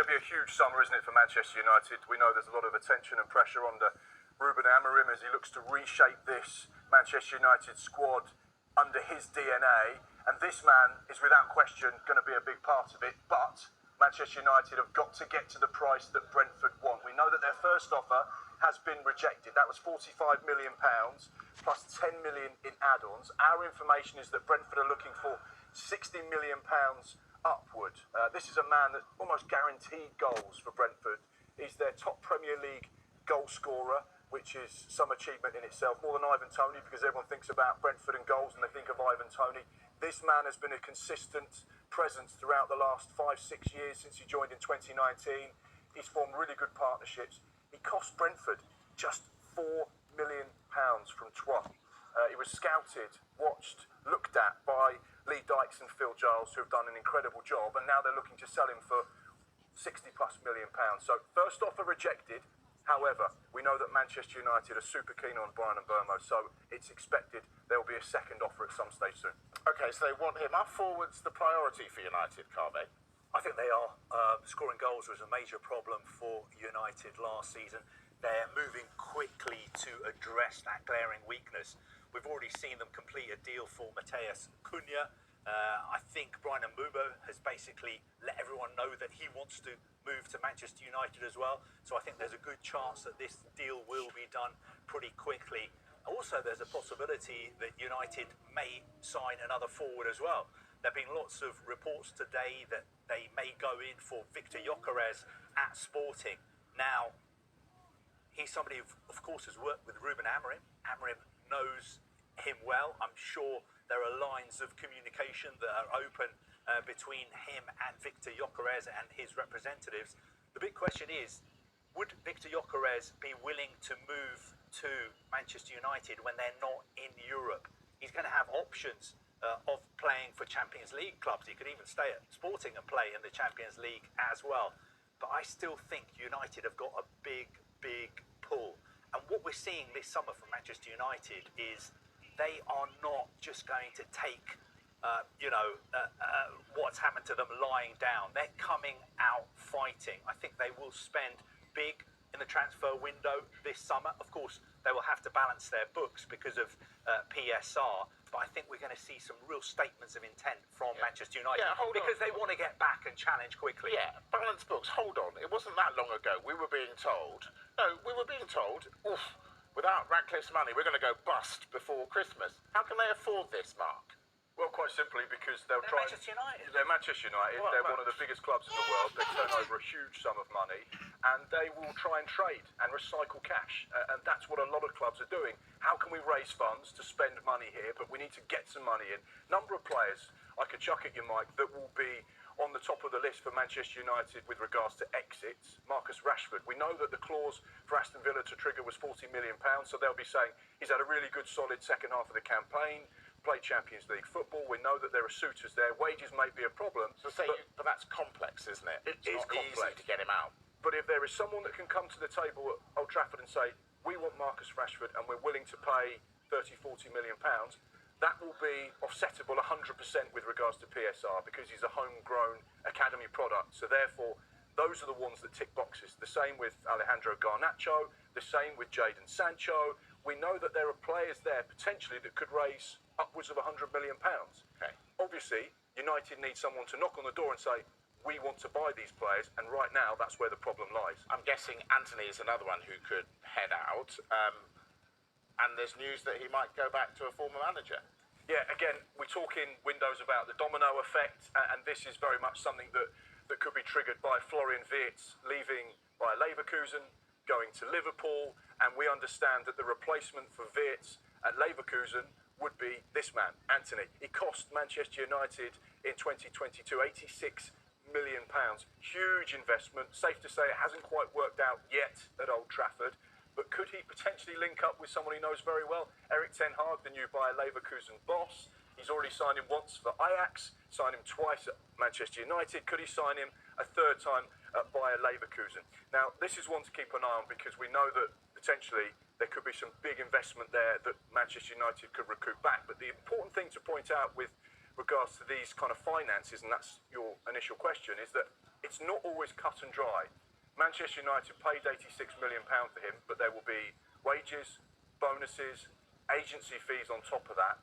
It'll be a huge summer, isn't it, for Manchester United? We know there's a lot of attention and pressure under Ruben Amorim as he looks to reshape this Manchester United squad under his DNA. And this man is without question going to be a big part of it. But Manchester United have got to get to the price that Brentford want. We know that their first offer has been rejected. That was £45 million plus 10 million in add-ons. Our information is that Brentford are looking for £60 million upward. This is a man that almost guaranteed goals for Brentford. He's their top Premier League goal scorer, which is some achievement in itself, more than Ivan Toney, because everyone thinks about Brentford and goals and they think of Ivan Toney. This man has been a consistent presence throughout the last 5-6 years since he joined in 2019. He's formed really good partnerships. He cost Brentford just £4 million from Troyes. He was scouted, watched, looked at by Lee Dykes and Phil Giles, who have done an incredible job, and now they're looking to sell him for £60+ million. So first offer rejected. However, we know that Manchester United are super keen on Brian Mbeumo, so it's expected there will be a second offer at some stage soon. Okay, so they want him. Are forwards the priority for United, Carve? I think they are. Scoring goals was a major problem for United last season. They're moving quickly to address that glaring weakness. We've already seen them complete a deal for Matheus Cunha. I think Brian Mbeumo has basically let everyone know that he wants to move to Manchester United as well. So I think there's a good chance that this deal will be done pretty quickly. Also, there's a possibility that United may sign another forward as well. There have been lots of reports today that they may go in for Victor Gyökeres at Sporting. Now, he's somebody who, of course, has worked with Ruben Amorim. Amorim knows him well. I'm sure there are lines of communication that are open between him and Victor Gyökeres and his representatives. The big question is, would Victor Gyökeres be willing to move to Manchester United when they're not in Europe? He's going to have options of playing for Champions League clubs. He could even stay at Sporting and play in the Champions League as well. But I still think United have got a big pull. And what we're seeing this summer from Manchester United is they are not just going to take, what's happened to them lying down. They're coming out fighting. I think they will spend big in the transfer window this summer. Of course, they will have to balance their books because of PSR. But I think we're going to see some real statements of intent from Manchester United because they want to get back and challenge quickly. Yeah, balance books. Hold on. It wasn't that long ago we were being told, without Ratcliffe's money, we're going to go bust before Christmas. How can they afford this, Mark? Well, quite simply because they're Manchester United. They're Manchester United. They're one of the biggest clubs in the world. They turn over a huge sum of money, and they will try and trade and recycle cash. And that's what a lot of clubs are doing. How can we raise funds to spend money here? But we need to get some money in. Number of players I could chuck at you, Mike, that will be on the top of the list for Manchester United with regards to exits. Marcus Rashford. We know that the clause for Aston Villa to trigger was £40 million, so they'll be saying he's had a really good, solid second half of the campaign. Played Champions League football. We know that there are suitors there. Wages may be a problem. But that's complex, isn't it? It is complex Easy to get him out. But if there is someone that can come to the table at Old Trafford and say, we want Marcus Rashford and we're willing to pay £30-40 million, that will be offsettable 100% with regards to PSR because he's a homegrown academy product. So therefore, those are the ones that tick boxes. The same with Alejandro Garnacho, the same with Jadon Sancho. We know that there are players there potentially that could raise upwards of £100 million. Okay. Obviously, United need someone to knock on the door and say, we want to buy these players, and right now that's where the problem lies. I'm guessing Anthony is another one who could head out, and there's news that he might go back to a former manager. Yeah, again, we're talking windows about the domino effect, and this is very much something that could be triggered by Florian Wirtz leaving by Leverkusen, going to Liverpool, and we understand that the replacement for Wirtz at Leverkusen would be this man, Anthony. He cost Manchester United in 2022 £86 million. Huge investment. Safe to say it hasn't quite worked out yet at Old Trafford. But could he potentially link up with someone he knows very well? Erik ten Hag, the new Bayer Leverkusen boss. He's already signed him once for Ajax, signed him twice at Manchester United. Could he sign him a third time at Bayer Leverkusen? Now, this is one to keep an eye on because we know that potentially there could be some big investment there that Manchester United could recoup back. But the important thing to point out with regards to these kind of finances, and that's your initial question, is that it's not always cut and dry. Manchester United paid £86 million for him, but there will be wages, bonuses, agency fees on top of that,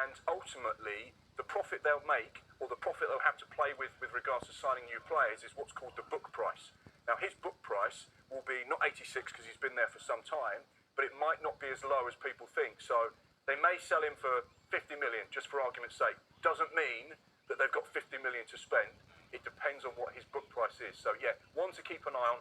and ultimately the profit they'll make, or the profit they'll have to play with regards to signing new players, is what's called the book price. Now his book price will be not 86 because he's been there for some time, but it might not be as low as people think. So they may sell him for 50 million, just for argument's sake. Doesn't mean that they've got 50 million to spend. It depends on what his book price is. So yeah, one to keep an eye on.